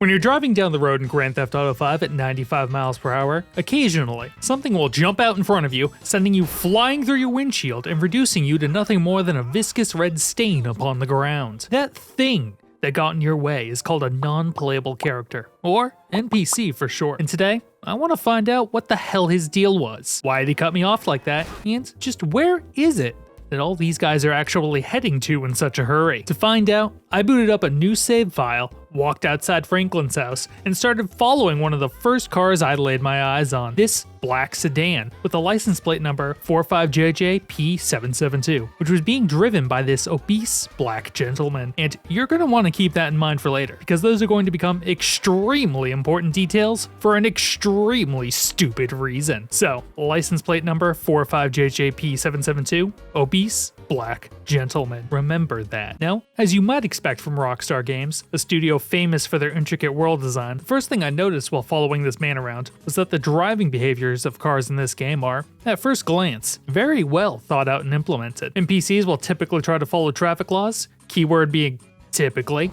When you're driving down the road in Grand Theft Auto 5 at 95 miles per hour, occasionally, something will jump out in front of you, sending you flying through your windshield and reducing you to nothing more than a viscous red stain upon the ground. That thing that got in your way is called a non-playable character, or NPC for short. And today, I want to find out what the hell his deal was, why did he cut me off like that, and just where is it that all these guys are actually heading to in such a hurry. To find out, I booted up a new save file, walked outside Franklin's house, and started following one of the first cars I'd laid my eyes on. This black sedan with a license plate number 45JJP772, which was being driven by this obese black gentleman. And you're going to want to keep that in mind for later, because those are going to become extremely important details for an extremely stupid reason. So, license plate number 45JJP772, obese black gentleman. Remember that. Now, as you might expect from Rockstar Games, a studio famous for their intricate world design, the first thing I noticed while following this man around was that the driving behaviors of cars in this game are, at first glance, very well thought out and implemented. NPCs will typically try to follow traffic laws, keyword being typically,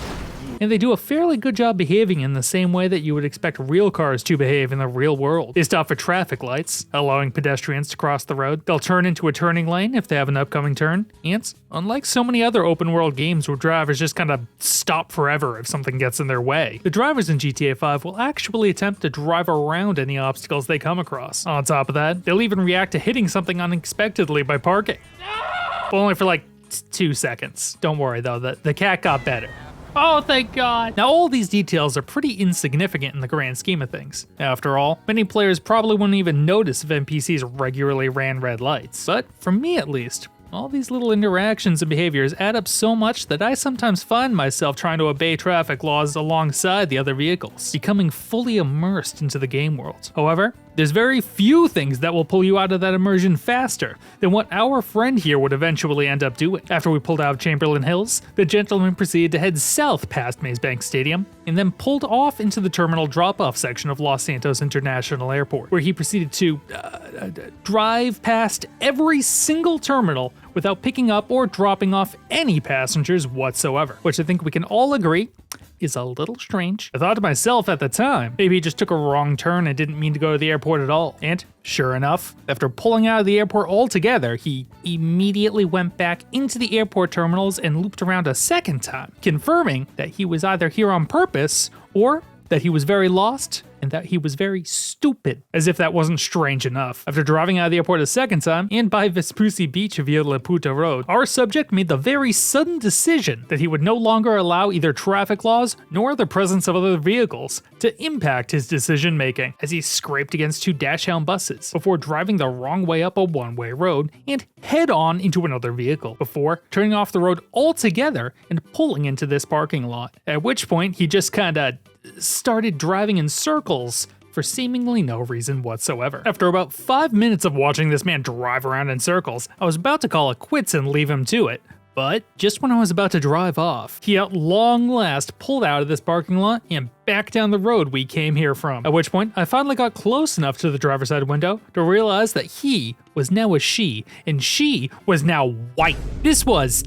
and they do a fairly good job behaving in the same way that you would expect real cars to behave in the real world. They stop for traffic lights, allowing pedestrians to cross the road. They'll turn into a turning lane if they have an upcoming turn. And unlike so many other open world games where drivers just kind of stop forever if something gets in their way, the drivers in GTA 5 will actually attempt to drive around any obstacles they come across. On top of that, they'll even react to hitting something unexpectedly by parking. But only for like 2 seconds. Don't worry though, the cat got better. Oh, thank God. Now, all these details are pretty insignificant in the grand scheme of things. After all, many players probably wouldn't even notice if NPCs regularly ran red lights. But for me at least, all these little interactions and behaviors add up so much that I sometimes find myself trying to obey traffic laws alongside the other vehicles, becoming fully immersed into the game world. However, there's very few things that will pull you out of that immersion faster than what our friend here would eventually end up doing. After we pulled out of Chamberlain Hills, the gentleman proceeded to head south past Maze Bank Stadium, and then pulled off into the terminal drop-off section of Los Santos International Airport, where he proceeded to drive past every single terminal without picking up or dropping off any passengers whatsoever, which I think we can all agree is a little strange. I thought to myself at the time, maybe he just took a wrong turn and didn't mean to go to the airport at all. And sure enough, after pulling out of the airport altogether, he immediately went back into the airport terminals and looped around a second time, confirming that he was either here on purpose or that he was very lost and that he was very stupid, as if that wasn't strange enough. After driving out of the airport a second time, and by Vespucci Beach via La Puta Road, our subject made the very sudden decision that he would no longer allow either traffic laws nor the presence of other vehicles to impact his decision making, as he scraped against 2 dash-hound buses before driving the wrong way up a one-way road and head on into another vehicle, before turning off the road altogether and pulling into this parking lot, at which point he just kinda started driving in circles for seemingly no reason whatsoever. After about 5 minutes of watching this man drive around in circles, I was about to call it quits and leave him to it. But just when I was about to drive off, he at long last pulled out of this parking lot and back down the road we came here from. At which point, I finally got close enough to the driver's side window to realize that he was now a she, and she was now white. This was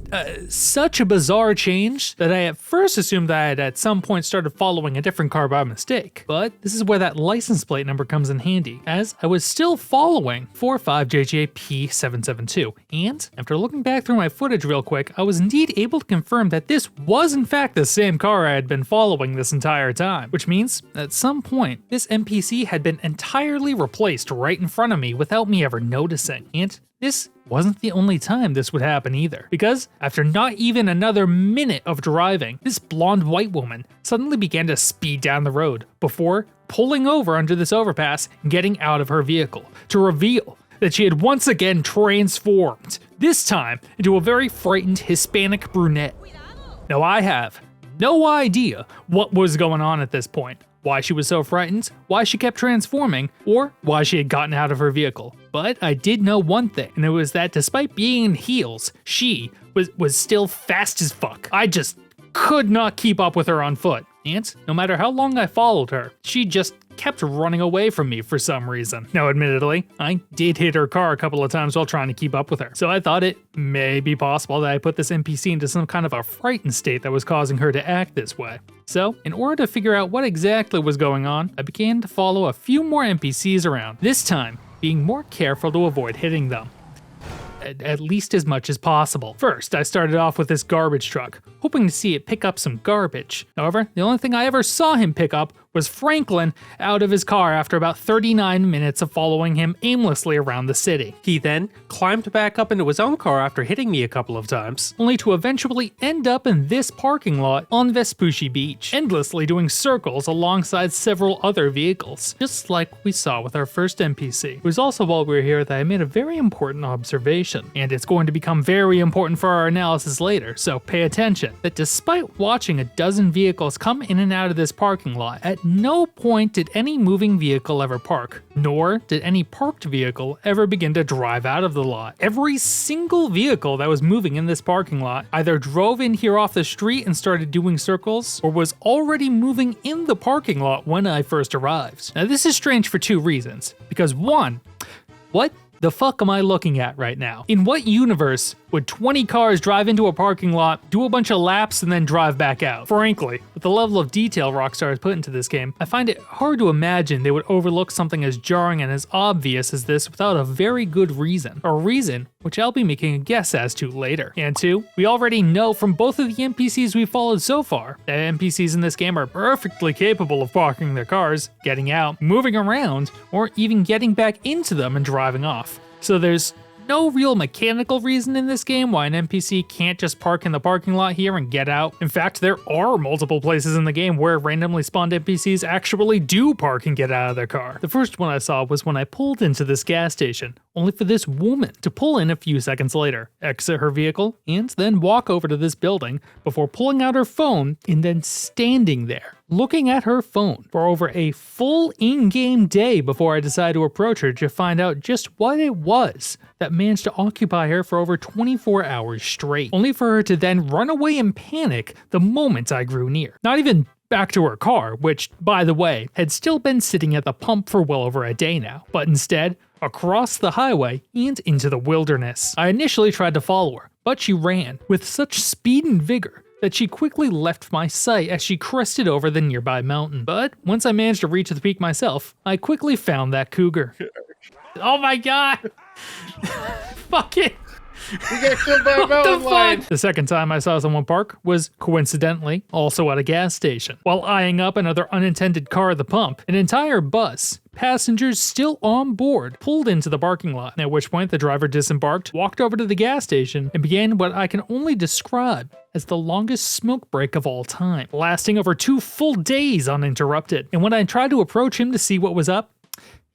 such a bizarre change that I at first assumed that I had at some point started following a different car by mistake. But this is where that license plate number comes in handy, as I was still following 45JJP772. And after looking back through my footage real quick, I was indeed able to confirm that this was in fact the same car I had been following this entire time, which means at some point this NPC had been entirely replaced right in front of me without me ever noticing. And this wasn't the only time this would happen either, because after not even another minute of driving, this blonde white woman suddenly began to speed down the road before pulling over under this overpass and getting out of her vehicle to reveal that she had once again transformed, this time into a very frightened Hispanic brunette. Now I have no idea what was going on at this point, why she was so frightened, why she kept transforming, or why she had gotten out of her vehicle. But I did know one thing, and it was that despite being in heels, she was still fast as fuck. I just could not keep up with her on foot. And no matter how long I followed her, she just kept running away from me for some reason. Now, admittedly, I did hit her car a couple of times while trying to keep up with her, so I thought it may be possible that I put this NPC into some kind of a frightened state that was causing her to act this way. So, in order to figure out what exactly was going on, I began to follow a few more NPCs around, this time being more careful to avoid hitting them. At least as much as possible. First, I started off with this garbage truck, hoping to see it pick up some garbage. However, the only thing I ever saw him pick up was Franklin out of his car after about 39 minutes of following him aimlessly around the city. He then climbed back up into his own car after hitting me a couple of times, only to eventually end up in this parking lot on Vespucci Beach, endlessly doing circles alongside several other vehicles, just like we saw with our first NPC. It was also while we were here that I made a very important observation, and it's going to become very important for our analysis later, so pay attention, that despite watching a dozen vehicles come in and out of this parking lot, at no point did any moving vehicle ever park, nor did any parked vehicle ever begin to drive out of the lot. Every single vehicle that was moving in this parking lot either drove in here off the street and started doing circles, or was already moving in the parking lot when I first arrived. Now this is strange for two reasons, because one, what the fuck am I looking at right now? In what universe would 20 cars drive into a parking lot, do a bunch of laps, and then drive back out? Frankly, with the level of detail Rockstar has put into this game, I find it hard to imagine they would overlook something as jarring and as obvious as this without a very good reason. A reason which I'll be making a guess as to later. And two, we already know from both of the NPCs we've followed so far that NPCs in this game are perfectly capable of parking their cars, getting out, moving around, or even getting back into them and driving off. So there's no real mechanical reason in this game why an NPC can't just park in the parking lot here and get out. In fact, there are multiple places in the game where randomly spawned NPCs actually do park and get out of their car. The first one I saw was when I pulled into this gas station, only for this woman to pull in a few seconds later, exit her vehicle, and then walk over to this building before pulling out her phone and then standing there, looking at her phone for over a full in-game day before I decided to approach her to find out just what it was that managed to occupy her for over 24 hours straight, only for her to then run away in panic the moment I grew near. Not even back to her car, which, by the way, had still been sitting at the pump for well over a day now, but instead, across the highway and into the wilderness. I initially tried to follow her, but she ran with such speed and vigor that she quickly left my sight as she crested over the nearby mountain. But once I managed to reach the peak myself, I quickly found that cougar. Oh my god! Fuck it! We got killed by a mountain lion! The second time I saw someone park was, coincidentally, also at a gas station. While eyeing up another unintended car at the pump, an entire bus, passengers still on board, pulled into the parking lot, at which point the driver disembarked, walked over to the gas station, and began what I can only describe as the longest smoke break of all time, lasting over 2 full days uninterrupted. And when I tried to approach him to see what was up,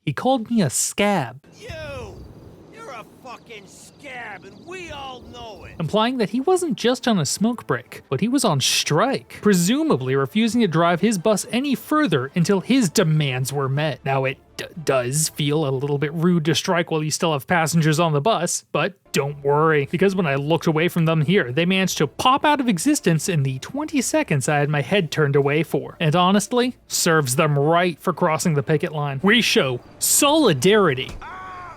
he called me a scab. You're a fucking scab, and we all know it. Implying that he wasn't just on a smoke break, but he was on strike, presumably refusing to drive his bus any further until his demands were met. Now it does feel a little bit rude to strike while you still have passengers on the bus, but don't worry, because when I looked away from them here, they managed to pop out of existence in the 20 seconds I had my head turned away for. And honestly, serves them right for crossing the picket line. We show solidarity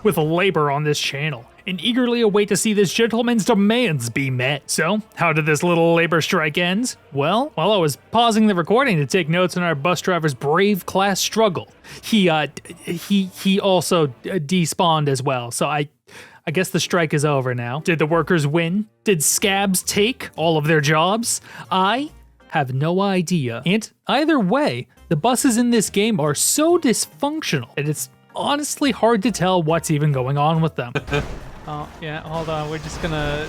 with labor on this channel, and eagerly await to see this gentleman's demands be met. So, how did this little labor strike end? Well, while I was pausing the recording to take notes on our bus driver's brave class struggle, he also despawned as well. So I guess the strike is over now. Did the workers win? Did scabs take all of their jobs? I have no idea. And either way, the buses in this game are so dysfunctional that it's honestly hard to tell what's even going on with them. Oh, yeah, hold on. We're just gonna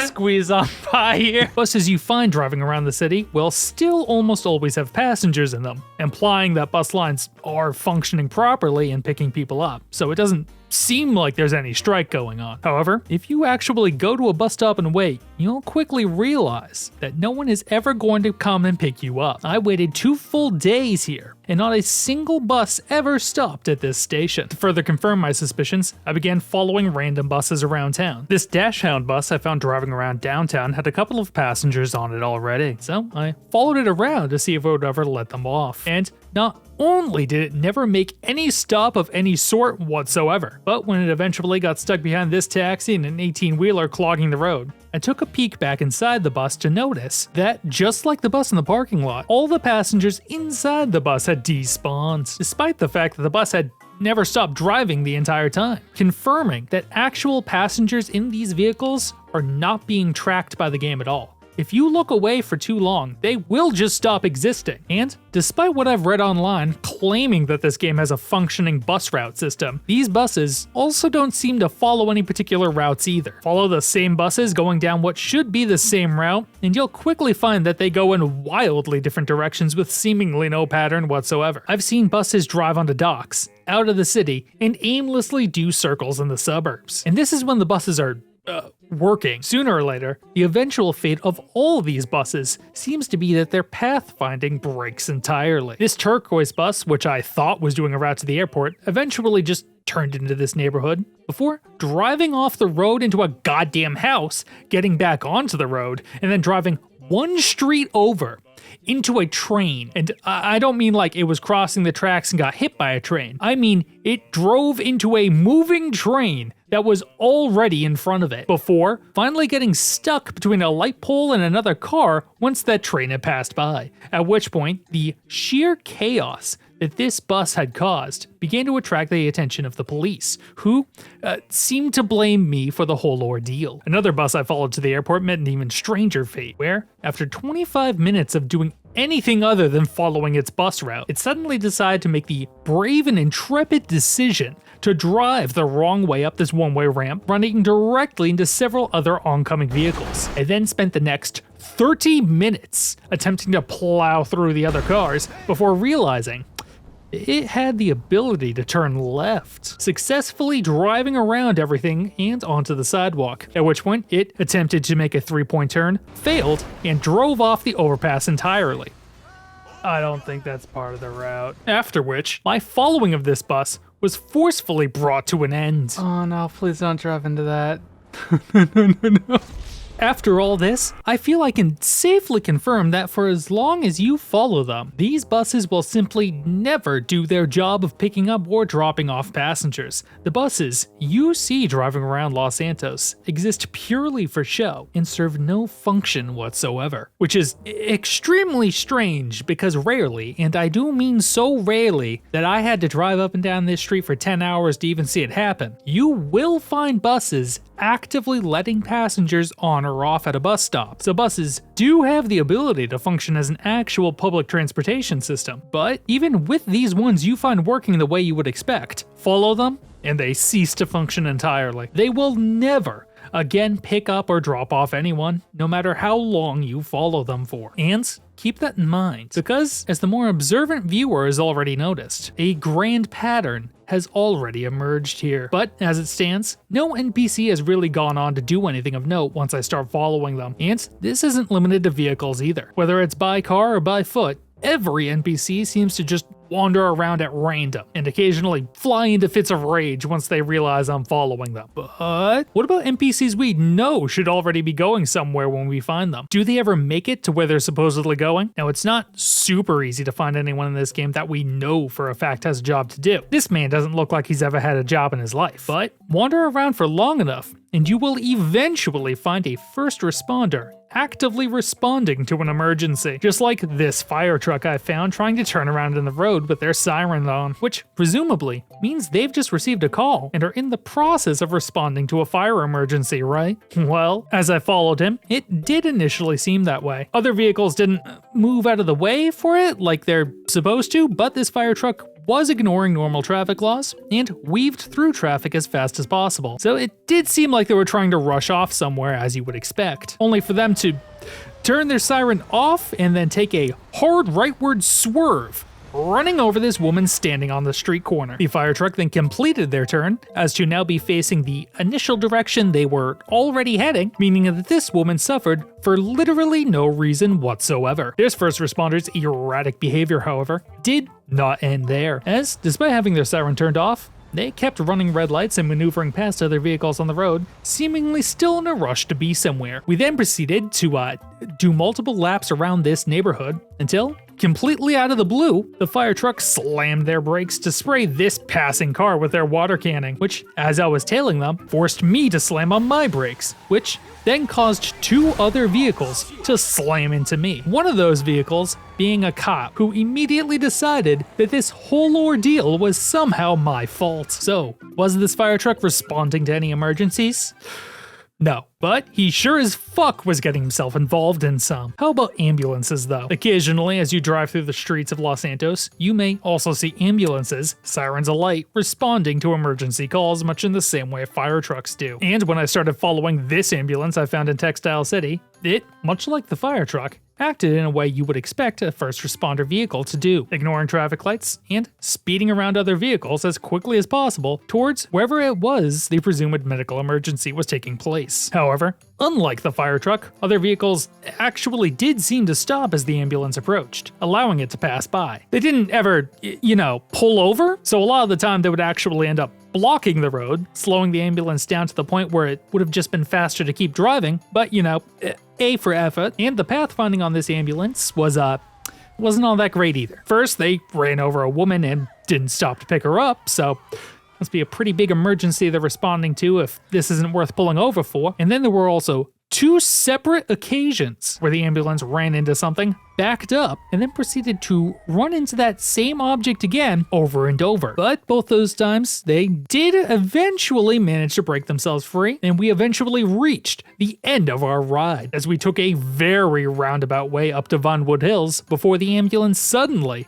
squeeze on by here. Buses you find driving around the city will still almost always have passengers in them, implying that bus lines are functioning properly and picking people up, so it doesn't seem like there's any strike going on. However, if you actually go to a bus stop and wait, you'll quickly realize that no one is ever going to come and pick you up. I waited 2 full days here, and not a single bus ever stopped at this station. To further confirm my suspicions, I began following random buses around town. This Dashhound bus I found driving around downtown had a couple of passengers on it already, so I followed it around to see if it would ever let them off. And not only did it never make any stop of any sort whatsoever, but when it eventually got stuck behind this taxi and an 18-wheeler clogging the road, I took a peek back inside the bus to notice that, just like the bus in the parking lot, all the passengers inside the bus had despawned, despite the fact that the bus had never stopped driving the entire time, confirming that actual passengers in these vehicles are not being tracked by the game at all. If you look away for too long, they will just stop existing. And despite what I've read online claiming that this game has a functioning bus route system, these buses also don't seem to follow any particular routes either. Follow the same buses going down what should be the same route, and you'll quickly find that they go in wildly different directions with seemingly no pattern whatsoever. I've seen buses drive onto docks, out of the city, and aimlessly do circles in the suburbs. And this is when the buses are working. Sooner or later, the eventual fate of all these buses seems to be that their pathfinding breaks entirely. This turquoise bus, which I thought was doing a route to the airport, eventually just turned into this neighborhood before driving off the road into a goddamn house, getting back onto the road, and then driving one street over into a train. And I don't mean like it was crossing the tracks and got hit by a train. I mean it drove into a moving train that was already in front of it, before finally getting stuck between a light pole and another car once that train had passed by. At which point, the sheer chaos that this bus had caused began to attract the attention of the police, who seemed to blame me for the whole ordeal. Another bus I followed to the airport met an even stranger fate, where, after 25 minutes of doing anything other than following its bus route, it suddenly decided to make the brave and intrepid decision to drive the wrong way up this one-way ramp, running directly into several other oncoming vehicles. I then spent the next 30 minutes attempting to plow through the other cars before realizing it had the ability to turn left, successfully driving around everything and onto the sidewalk, at which point it attempted to make a 3-point turn, failed, and drove off the overpass entirely. I don't think that's part of the route. After which, my following of this bus was forcefully brought to an end. Oh no, please don't drive into that. No. After all this, I feel I can safely confirm that for as long as you follow them, these buses will simply never do their job of picking up or dropping off passengers. The buses you see driving around Los Santos exist purely for show and serve no function whatsoever, which is extremely strange because rarely, and I do mean so rarely that I had to drive up and down this street for 10 hours to even see it happen, you will find buses actively letting passengers on or off at a bus stop. So buses do have the ability to function as an actual public transportation system, but even with these ones you find working the way you would expect, follow them and they cease to function entirely. They will never again pick up or drop off anyone, no matter how long you follow them for. And keep that in mind, because as the more observant viewer has already noticed, a grand pattern has already emerged here. But as it stands, no NPC has really gone on to do anything of note once I start following them. And this isn't limited to vehicles either. Whether it's by car or by foot, every NPC seems to just wander around at random and occasionally fly into fits of rage once they realize I'm following them. But what about NPCs we know should already be going somewhere when we find them? Do they ever make it to where they're supposedly going? Now, it's not super easy to find anyone in this game that we know for a fact has a job to do. This man doesn't look like he's ever had a job in his life, but wander around for long enough and you will eventually find a first responder actively responding to an emergency, just like this fire truck I found trying to turn around in the road with their siren on, which presumably means they've just received a call and are in the process of responding to a fire emergency, right? Well, as I followed him, it did initially seem that way. Other vehicles didn't move out of the way for it like they're supposed to, but this fire truck was ignoring normal traffic laws and weaved through traffic as fast as possible. So it did seem like they were trying to rush off somewhere, as you would expect, only for them to turn their siren off and then take a hard rightward swerve, running over this woman standing on the street corner. The fire truck then completed their turn, as to now be facing the initial direction they were already heading, meaning that this woman suffered for literally no reason whatsoever. This first responder's erratic behavior, however, did not end there, as despite having their siren turned off, they kept running red lights and maneuvering past other vehicles on the road, seemingly still in a rush to be somewhere. We then proceeded to do multiple laps around this neighborhood, Until, completely out of the blue, the fire truck slammed their brakes to spray this passing car with their water canning, which, as I was tailing them, forced me to slam on my brakes, which then caused 2 other vehicles to slam into me. One of those vehicles being a cop who immediately decided that this whole ordeal was somehow my fault. So, was this fire truck responding to any emergencies? No, but he sure as fuck was getting himself involved in some. How about ambulances though? Occasionally, as you drive through the streets of Los Santos, you may also see ambulances, sirens alight, responding to emergency calls much in the same way fire trucks do. And when I started following this ambulance I found in Textile City, it, much like the fire truck, acted in a way you would expect a first responder vehicle to do, ignoring traffic lights and speeding around other vehicles as quickly as possible towards wherever it was the presumed medical emergency was taking place. However, unlike the fire truck, other vehicles actually did seem to stop as the ambulance approached, allowing it to pass by. They didn't ever, pull over, so a lot of the time they would actually end up blocking the road, slowing the ambulance down to the point where it would have just been faster to keep driving, but A for effort, and the pathfinding on this ambulance wasn't all that great either. First, they ran over a woman and didn't stop to pick her up, so must be a pretty big emergency they're responding to if this isn't worth pulling over for. And then there were also 2 separate occasions where the ambulance ran into something, backed up, and then proceeded to run into that same object again over and over. But both those times, they did eventually manage to break themselves free, and we eventually reached the end of our ride as we took a very roundabout way up to Vinewood Hills before the ambulance suddenly,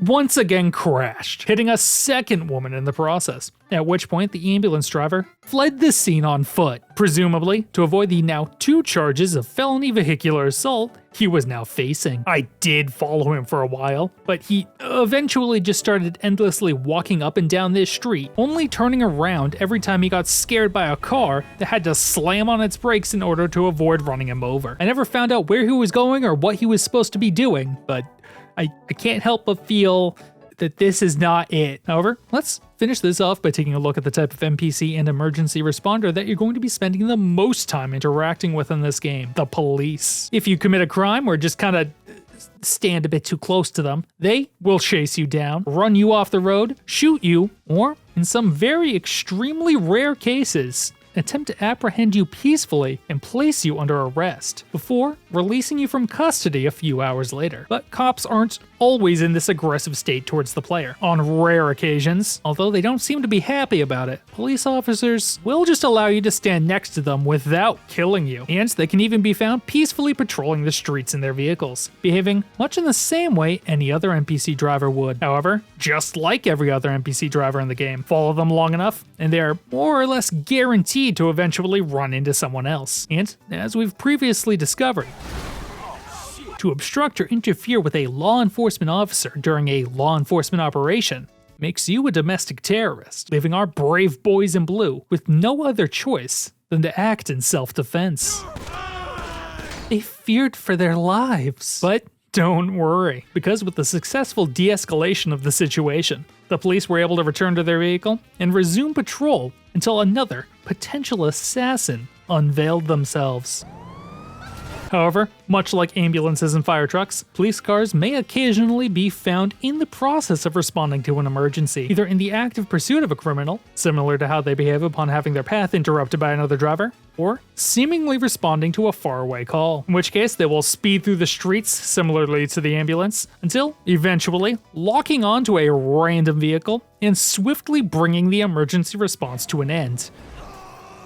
once again crashed, hitting a second woman in the process. At which point, the ambulance driver fled the scene on foot, presumably to avoid the now 2 charges of felony vehicular assault he was now facing. I did follow him for a while, but he eventually just started endlessly walking up and down this street, only turning around every time he got scared by a car that had to slam on its brakes in order to avoid running him over. I never found out where he was going or what he was supposed to be doing, but I can't help but feel that this is not it. However, let's finish this off by taking a look at the type of NPC and emergency responder that you're going to be spending the most time interacting with in this game, the police. If you commit a crime or just kind of stand a bit too close to them, they will chase you down, run you off the road, shoot you, or, in some very extremely rare cases, attempt to apprehend you peacefully and place you under arrest before releasing you from custody a few hours later. But cops aren't always in this aggressive state towards the player. On rare occasions, although they don't seem to be happy about it, police officers will just allow you to stand next to them without killing you, and they can even be found peacefully patrolling the streets in their vehicles, behaving much in the same way any other NPC driver would. However, just like every other NPC driver in the game, follow them long enough, and they are more or less guaranteed to eventually run into someone else. And, as we've previously discovered, to obstruct or interfere with a law enforcement officer during a law enforcement operation makes you a domestic terrorist, leaving our brave boys in blue with no other choice than to act in self-defense. They feared for their lives, but don't worry, because with the successful de-escalation of the situation, the police were able to return to their vehicle and resume patrol until another potential assassin unveiled themselves. However, much like ambulances and fire trucks, police cars may occasionally be found in the process of responding to an emergency, either in the active pursuit of a criminal, similar to how they behave upon having their path interrupted by another driver, or seemingly responding to a faraway call, in which case they will speed through the streets similarly to the ambulance, until eventually locking onto a random vehicle and swiftly bringing the emergency response to an end,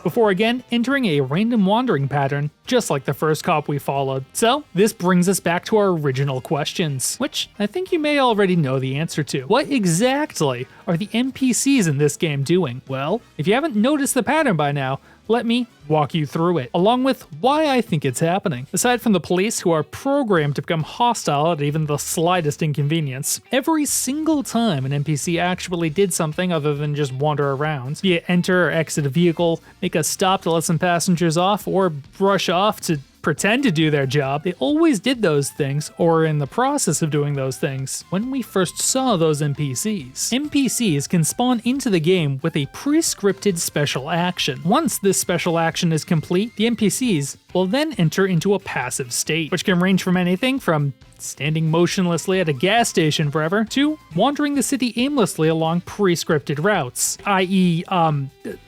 before again entering a random wandering pattern, just like the first cop we followed. So, this brings us back to our original questions, which I think you may already know the answer to. What exactly are the NPCs in this game doing? Well, if you haven't noticed the pattern by now, let me walk you through it, along with why I think it's happening. Aside from the police, who are programmed to become hostile at even the slightest inconvenience, every single time an NPC actually did something other than just wander around, be it enter or exit a vehicle, make a stop to let some passengers off, or brush off to pretend to do their job. They always did those things, or in the process of doing those things, when we first saw those NPCs. NPCs can spawn into the game with a pre-scripted special action. Once this special action is complete, the NPCs will then enter into a passive state, which can range from anything from standing motionlessly at a gas station forever to wandering the city aimlessly along pre-scripted routes, i.e.,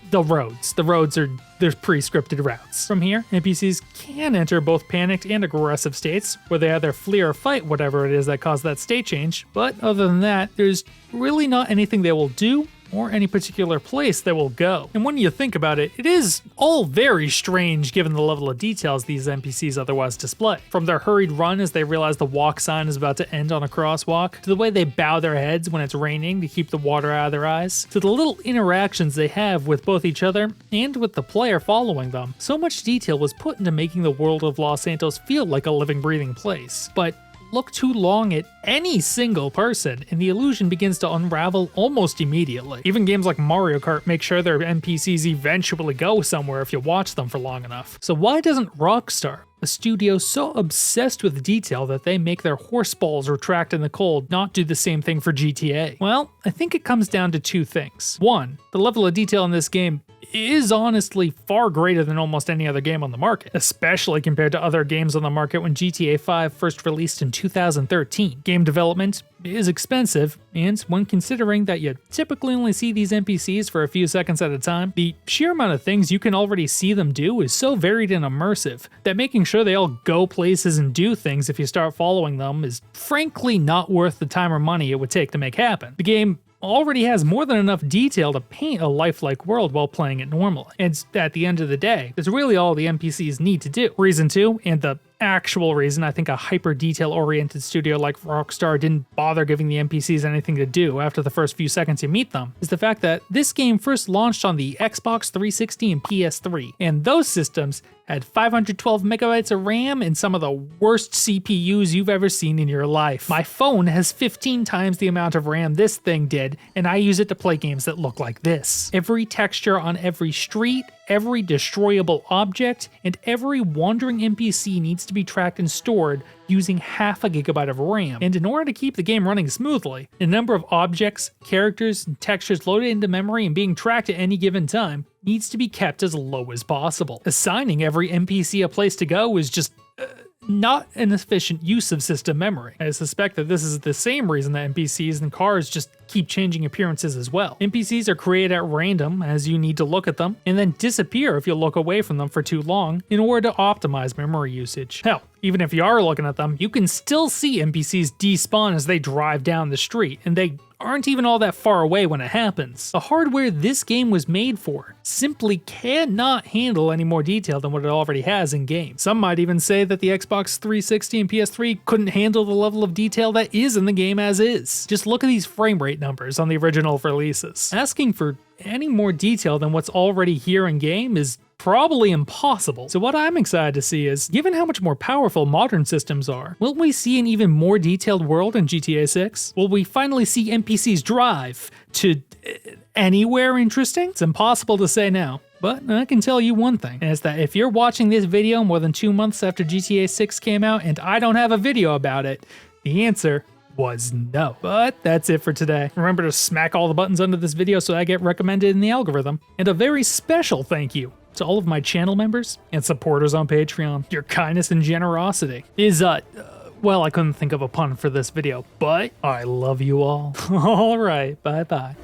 the roads. The roads are their pre-scripted routes. From here, NPCs can enter both panicked and aggressive states, where they either flee or fight whatever it is that caused that state change, but other than that, there's really not anything they will do or any particular place they will go. And when you think about it, it is all very strange given the level of details these NPCs otherwise display. From their hurried run as they realize the walk sign is about to end on a crosswalk, to the way they bow their heads when it's raining to keep the water out of their eyes, to the little interactions they have with both each other and with the player following them. So much detail was put into making the world of Los Santos feel like a living, breathing place. But look too long at any single person, and the illusion begins to unravel almost immediately. Even games like Mario Kart make sure their NPCs eventually go somewhere if you watch them for long enough. So why doesn't Rockstar, a studio so obsessed with detail that they make their horse balls retract in the cold, not do the same thing for GTA? Well, I think it comes down to two things. One, the level of detail in this game is honestly far greater than almost any other game on the market, especially compared to other games on the market when GTA 5 first released in 2013. Game development is expensive, and when considering that you typically only see these NPCs for a few seconds at a time, the sheer amount of things you can already see them do is so varied and immersive that making sure they all go places and do things if you start following them is frankly not worth the time or money it would take to make happen. The game already has more than enough detail to paint a lifelike world while playing it normally. And at the end of the day, that's really all the NPCs need to do. Reason 2, and the actual reason I think a hyper detail oriented studio like Rockstar didn't bother giving the NPCs anything to do after the first few seconds you meet them, is the fact that this game first launched on the Xbox 360 and PS3, and those systems had 512 megabytes of RAM and some of the worst CPUs you've ever seen in your life. My phone has 15 times the amount of RAM this thing did, and I use it to play games that look like this. Every texture on every street, every destroyable object, and every wandering NPC needs to be tracked and stored using half a gigabyte of RAM. And in order to keep the game running smoothly, the number of objects, characters, and textures loaded into memory and being tracked at any given time needs to be kept as low as possible. Assigning every NPC a place to go is just not an efficient use of system memory. I suspect that this is the same reason that NPCs and cars just keep changing appearances as well. NPCs are created at random as you need to look at them, and then disappear if you look away from them for too long in order to optimize memory usage. Hell, even if you are looking at them, you can still see NPCs despawn as they drive down the street, and they aren't even all that far away when it happens. The hardware this game was made for simply cannot handle any more detail than what it already has in game. Some might even say that the Xbox 360 and PS3 couldn't handle the level of detail that is in the game as is. Just look at these frame rate numbers on the original releases. Asking for any more detail than what's already here in game is probably impossible. So what I'm excited to see is, given how much more powerful modern systems are, will we see an even more detailed world in GTA 6? Will we finally see NPCs drive to anywhere interesting? It's impossible to say now. But I can tell you one thing, and it's that if you're watching this video more than 2 months after GTA 6 came out and I don't have a video about it, the answer was no. But that's it for today. Remember to smack all the buttons under this video so I get recommended in the algorithm. And a very special thank you to all of my channel members and supporters on Patreon. Your kindness and generosity is, well, I couldn't think of a pun for this video, but I love you all. All right, bye-bye.